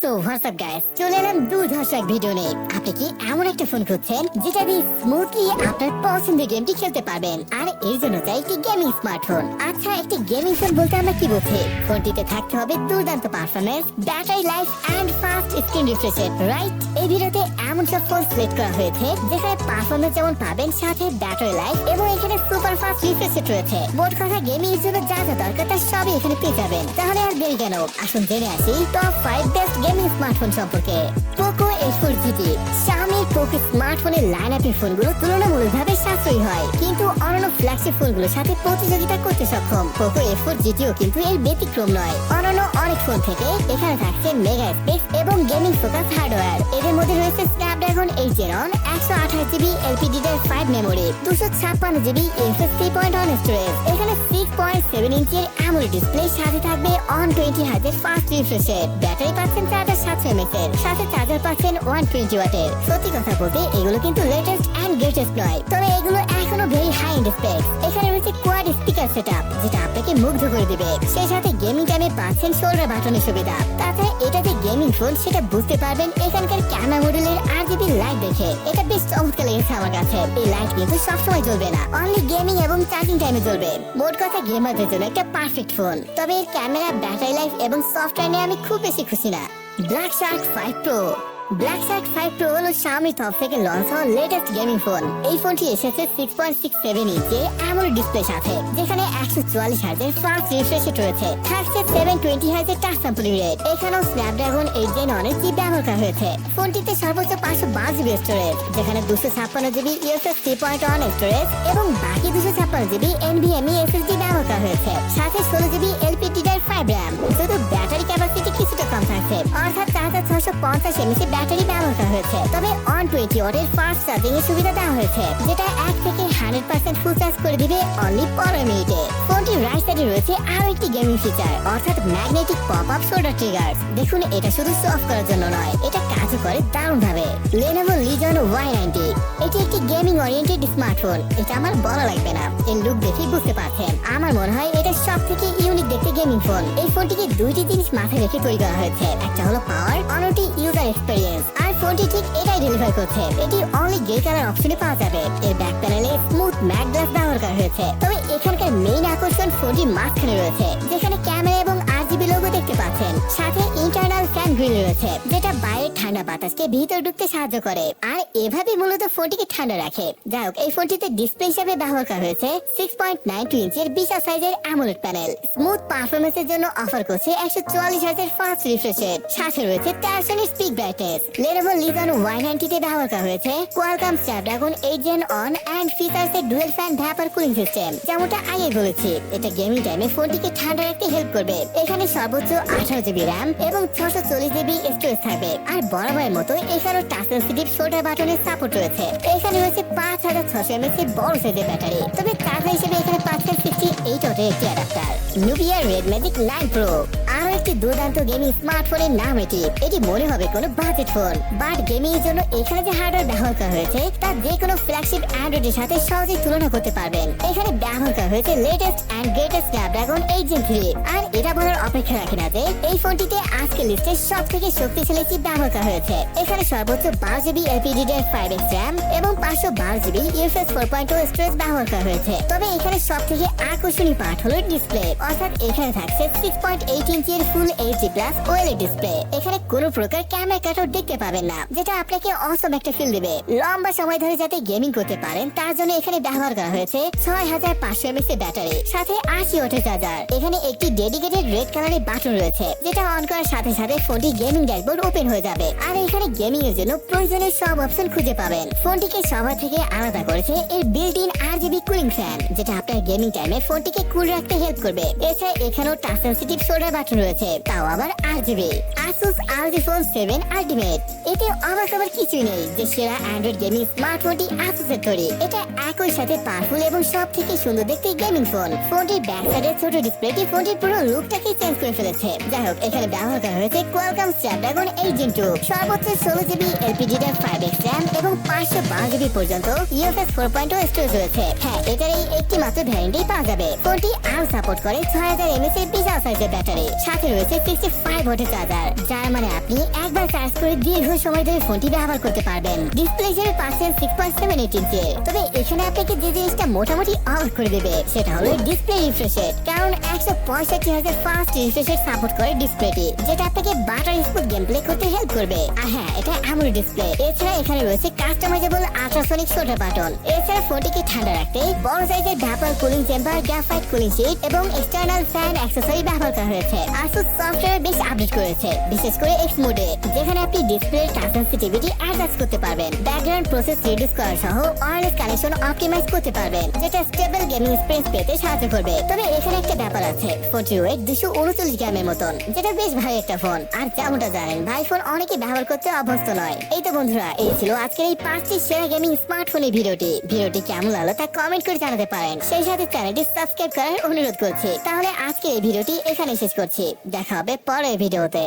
So WhatsApp guys, চলে এলাম দুর্ধর্ষ এক ভিডিও নিয়ে। আপনি কি এমন একটা ফোন খুঁজছেন যেটা দিয়ে স্মুথলি আপনার পছন্দের গেমটি খেলতে পারবেন, আর এর জন্য চাই একটি গেমিং স্মার্টফোন। আচ্ছা, একটি গেমিং ফোন বলতে আমরা কি বুঝি? ফোনটিতে থাকতে হবে দুর্দান্ত performance, battery life and fast screen refresh rate, right? এই ভিডিওতে এমন সব ফোন সিলেক্ট করা হয়েছে যেখানে পারফরম্যান্স যেমন পাবেন, সাথে ব্যাটারি লাইফ এবং এখানে সুপার ফাস্ট রিফ্রেশ রেট রয়েছে। মোট কথা, গেমিং এর জন্য যা যা দরকার তার সবই এখানে পেয়ে যাবেন। তাহলে আর দেরি কেন, আসুন জেনে আসি টপ 5 বেস্ট গেমিং স্মার্টফোন সম্পর্কে। Poco A4 GT। Xiaomi Poco স্মার্টফোনের লাইনআপের ফোনগুলো তুলনামূলকভাবে সাশ্রয়ী হয়, কিন্তু অন্যান্য ফ্ল্যাগশিপ ফোনগুলোর সাথে প্রতিযোগিতা করতে সক্ষম। পোকো A4 GT ও কিন্তু এর ব্যতিক্রম নয়। অন্যান্য অনেক ফোন থেকে এখানে থাকছে মেগা স্পেস এবং গেমিং ফোকাস হার্ডওয়্যার। এদের মধ্যে রয়েছে Snapdragon 8 Gen 128GB LPDDR5 memory, 256GB UFS 3.1 storage. এখানে 6.7 ইঞ্চির AMOLED ডিসপ্লে, সাথে থাকবে 120Hz fast refresh rate. Battery পাচ্ছেন 4700 mAh এর, সাথে চার্জার পাচ্ছেন 120 ওয়াটের। সত্যি কথা বলতে এগুলো কিন্তু লেটেস্ট এন্ড গ্রেটেস্ট নয়, তবে এগুলো এখনো ভেরি হাই এন্ড স্পেকস। এখানে রয়েছে কোয়াড স্পিকার সেটআপ, যেটা আপনাকে মুগ্ধ করে দিবে। সেই সাথে গেমিং টাইমে পাচ্ছেন শোল্ডার বাটনের সুবিধা। তাছাড়া এটা যে গেমিং ফোন সেটা বুঝতে পারবেন এখানকার ক্যামেরা মডেলের RGB লাইট দেখে। এটা বেশ চমৎকার লেগেছে আমার কাছে। এই লাইট কিন্তু সবসময় জ্বলবে না, অনলি গেমিং এবং চার্জিং টাইমে জ্বলবে। মোট কথা, গেমারদের জন্য একটা পারফেক্ট ফোন। তবে এর ক্যামেরা, ব্যাটারি লাইফ এবং সফটওয়্যার নিয়ে আমি খুব বেশি খুশি না। Black Shark 5 Pro। Black Shark 5 Pro হলো Xiaomi তরফ থেকে লঞ্চ হওয়া লেটেস্ট গেমিং ফোন। এই ফোনটি এসেছে 6.67 ইঞ্চি AMOLED ডিসপ্লে সাথে, যেখানে 144Hz এর ফাস্ট রিফ্রেশ রেট রয়েছে। থাকছে 720Hz এর টাচ স্যাম্পলিং রেট। এখানেও স্ন্যাপড্রাগন 8 Gen 1 এর চিপ ব্যবহার করা হয়েছে। ফোনটিতে সর্বোচ্চ 512GB স্টোরেজ, যেখানে 256GB UFS 3.1 স্টোরেজ এবং বাকি 256GB NVMe SSD ব্যবহার করা হয়েছে। সাথে 16GB LPDDR5 RAM। শুধু ব্যাটারি ক্যাপাসিটি কিছুটা কম থাকছে, অর্থাৎ 4650 mAh ব্যাটারি ব্যবহার করা হয়েছে। তবে 120 ওয়াটের ফাস্ট চার্জিং এর সুবিধা দেওয়া হয়েছে, যেটা 1 থেকে 100% ফুল চার্জ করে দিবে অনলি 15 মিনিটে। ফোনটির রাইট সাইডে রয়েছে আরো একটি গেমিং ফিচার, অর্থাৎ magnetic pop up shoulder trigger. দেখুন, এটা শুধু শো অফ করার জন্য নয়, এটা কাজও করে দারুণ ভাবে। Lenovo Legion Y90। এটি একটি গেমিং ওরিয়েন্টেড স্মার্টফোন। এটা আমার বলা লাগবে না, এর লুক দেখেই বুঝতে পারছেন। আমার মনে হয় এটা সব থেকে ইউনিক দেখতে গেমিং ফোন। এই ফোনটিকে দুইটি জিনিস মাথায় রেখে তৈরি করা হয়েছে, একটা হলো পাওয়ার, অন্যটি ইউজার এক্সপেরিয়েন্স। আর ফোনটি ঠিক এটাই ডেলিভার করছে। এটি অনলি গ্রে কালার অপশনে পাওয়া যাবে। এর ব্যাক প্যানেলে স্মুথ ম্যাট গ্লাস ব্যবহার করা হয়েছে। তবে এখানকার মেইন আকর্ষণ ফোনটির মাঝখানে রয়েছে, যেখানে ক্যামেরা এবং RGB লোগো দেখতে পাচ্ছেন। সাথে ইন্টারনাল ফ্যান গ্রিল রয়েছে, যেটা বাইরের ঠান্ডা বাতাসকে ভিতর ঢুকতে সাহায্য করে, আর এভাবে মূলত ফোনটিকে ঠান্ডা রাখে। যাই হোক, এই ফোনটিতে ডিসপ্লে হিসেবে ব্যবহার করা হয়েছে 6.92 ইঞ্চির বিশাল সাইজের AMOLED প্যানেল। স্মুথ পারফরম্যান্সের জন্য অফার করছে 144Hz এর ফাস্ট রিফ্রেশ রেট। সাথে রয়েছে 400 এর speak brightness. Lenovo Legion Y90 তে ব্যবহার করা হয়েছে Qualcomm Snapdragon 8 Gen 1 and features a dual fan vapor cooling system। যেমনটা আগে বলেছি, এটা গেমিং টাইমে ফোনটিকে ঠান্ডা রাখতে হেল্প করবে। এখানে সর্বোচ্চ 18GB RAM এবং 640GB স্টোরেজ থাকবে। আর বরাবরের মতো এখানেও টাচ সেনসিটিভ শোল্ডার বাটনের সাপোর্ট রয়েছে। এখানে রয়েছে 5600 mAh এর বড় সাইজের ব্যাটারি। তবে চার্জার হিসেবে এখানে পাচ্ছেন 68 ওয়াটের একটি adapter. Nubia Red Magic 9 Pro। আরো একটি দুর্দান্ত গেমিং স্মার্টফোনের নাম এটি। এটি মনে হবে কোনো বাজেট ফোন, বাট গেমিং এর জন্য এখানে যে হার্ডওয়্যার ব্যবহার করা হয়েছে তা যে কোনো ফ্ল্যাগশিপ অ্যান্ড্রয়েড এর সাথে সহজেই তুলনা করতে পারবেন। এখানে ব্যবহার করা হয়েছে latest and greatest Snapdragon 8 Gen 3। আর এটা বলার অপেক্ষা রাখে না যে এই ফোনটিতে আজকের লিস্টে সব থেকে শক্তিশালী চিপ ব্যবহার করা হয়েছে। এখানে সর্বোচ্চ 12GB LPDDR5X RAM এবং 512GB UFS 4.0 স্টোরেজ ব্যবহার করা হয়েছে। তবে এখানে সব থেকে আকর্ষণীয় পার্ট হলো ডিসপ্লে, অর্থাৎ এখানে থাকছে 6.8 ইঞ্চির ফুল HD প্লাস OLED ডিসপ্লে। এখানে কোনো প্রকার ক্যামেরা কাটআউট দেখতে পাবেন না, যেটা আপনাকে অসম একটা ফিল দিবে। লম্বা সময় ধরে যাতে গেমিং করতে পারেন তার জন্য এখানে ব্যবহার করা হয়েছে 6500 mAh এর ব্যাটারি, সাথে 80 ওয়াটের চার্জার। এখানে একটি ডেডিকেটেড রেড কালারের বাটন রয়েছে, যেটা অন করার সাথে সাথে ফোনটি গেমিং ড্যাশবোর্ড ওপেন হয়ে যাবে। আর এখানে গেমিং এর জন্য প্রয়োজনীয় সব অপশন খুঁজে পাবেন। ফোনটিকে সবার থেকে আলাদা করেছে এর built in RGB cooling fan, যেটা আপনার গেমিং টাইমে ফোনটিকে কুল রাখতে হেল্প করবে। এছাড়া এখানেও টাচ সেনসিটিভ শোল্ডার বাটন রয়েছে, তাও আবার RGB। Asus ROG Phone 7 Ultimate। এতে অবাক হবার কিছুই নেই যে সেরা অ্যান্ড্রয়েড গেমিং স্মার্টফোনটি Asus এর তৈরি। এটা একই সাথে পাওয়ারফুল এবং সব থেকে সুন্দর দেখতে গেমিং ফোন। ফোনটির ব্যাক সাইডে ছোট ডিসপ্লেটি ফোনটির পুরো লুকটাকে চেঞ্জ করে ফেলেছে। যাই হোক, এখানে ব্যবহার করা হয়েছে কোয়ালকম স্ন্যাপড্রাগন 8 Gen 2, সর্বোচ্চ 16GB LPDDR5X RAM এবং 512GB পর্যন্ত UFS 4.0 স্টোরেজ রয়েছে। হ্যাঁ, এটার এই একটি মাত্র ভ্যারিয়েন্টেই পাওয়া যাবে। ফোনটি আরো সাপোর্ট করে 6000 mAh এর বিশাল সাইজের ব্যাটারি, সাথে রয়েছে 65 ওয়াটের চার্জার, যার মানে আপনি একবার চার্জ করে দীর্ঘ সময় ধরে ফোনটি ব্যবহার করতে পারবেন। ডিসপ্লে হিসেবে পাচ্ছেন 6.78 ইঞ্চি। তবে এখানে আপনাকে যে জিনিসটা মোটামুটি অবাক করে দেবে সেটা হলো ডিসপ্লে রিফ্রেশ রেট, কারণ 165 Hz fast refresh rate support করে ডিসপ্লেটি, যেটা আপনাকে বাটার স্মুথ গেম প্লে করতে হেল্প করবে। আর হ্যাঁ, এটা AMOLED ডিসপ্লে। এছাড়া এখানে রয়েছে কাস্টমাইজেবল আল্ট্রাসনিক শোল্ডার বাটন। এছাড়া ফোনটিকে ঠান্ডা রাখতে বড় সাইজের double cooling chamber, graphite cooling sheet এবং এক্সটার্নাল ফ্যান অ্যাক্সেসরি ব্যবহার করা হয়েছে। ASUS সফটওয়্যার বেশ আপডেট করেছে, বিশেষ করে এক্স মোডে, যেখানে আপনি ডিসপ্লের টাচ সেনসিটিভিটি অ্যাডজাস্ট করতে পারবেন, ব্যাকগ্রাউন্ড প্রসেস রিডিউস করা সহ ওয়্যারলেস কানেকশন অপটিমাইজ করতে পারবেন, যেটা স্টেবল গেমিং এক্সপেরিয়েন্স পেতে সাহায্য করবে। তবে এখানে একটা ব্যাপার আছে, ফোনটির ওয়েট 239 গ্রামের মতন, যেটা বেশ ভারী একটা ফোন। আর যেমনটা জানেন, ভাই ফোন অনেকে ব্যবহার করতে অভ্যস্ত নয়। এই তো বন্ধুরা, এই ছিল আজকের এই 5টি সেরা গেমিং স্মার্টফোনের ভিডিওটি কেমন লাগলো তা কমেন্ট করে জানাতে পারেন। সেই সাথে চ্যানেলটি সাবস্ক্রাইব করার অনুরোধ করছি। তাহলে আজকের এই ভিডিওটি এখানে শেষ করছি, দেখা হবে পরের ভিডিওতে।